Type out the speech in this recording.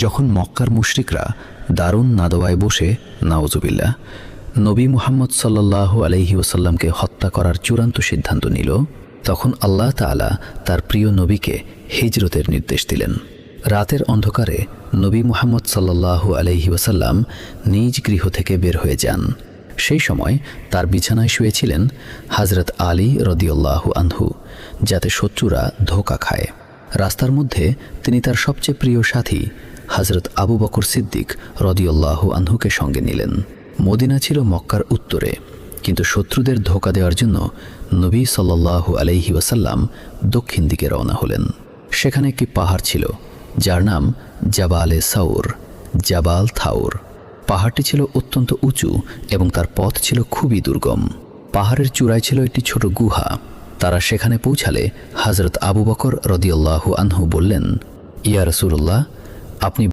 যখন মক্কার মুশরিকরা দারুণ নাদোয়ায় বসে নাউজুবিল্লাহ নবী মুহাম্মদ সাল্লাল্লাহু আলাইহি ওয়াসাল্লামকে হত্যা করার চূড়ান্ত সিদ্ধান্ত নিল, তখন আল্লাহ তাআলা তার প্রিয় নবীকে হিজরতের নির্দেশ দিলেন। রাতের অন্ধকারে নবী মুহাম্মদ সাল্লাল্লাহু আলাইহি ওয়াসাল্লাম নিজ গৃহ থেকে বের হয়ে যান। সেই সময় তার বিছানায় শুয়েছিলেন হযরত আলী রাদিয়াল্লাহু আনহু, যাতে শত্রুরা ধোঁকা খায়। রাস্তার মধ্যে তিনি তার সবচেয়ে প্রিয় সাথী হযরত আবু বকর সিদ্দিক রাদিয়াল্লাহু আনহুকে সঙ্গে নিলেন। মদিনা ছিল মক্কার উত্তরে, কিন্তু শত্রুদের ধোঁকা দেওয়ার জন্য নবী সাল্লাল্লাহু আলাইহি ওয়াসাল্লাম দক্ষিণ দিকে রওনা হলেন। সেখানে একটি পাহাড় ছিল যার নাম জাবালে সাউর, জাবাল থাউর। পাহাড়টি ছিল অত্যন্ত উঁচু এবং তার পথ ছিল খুবই দুর্গম। পাহাড়ের চূড়ায় ছিল একটি ছোট গুহা। তারা সেখানে পৌঁছালে হযরত আবু বকর রাদিয়াল্লাহু আনহু বললেন, ইয়া রাসূলুল্লাহ, আপনি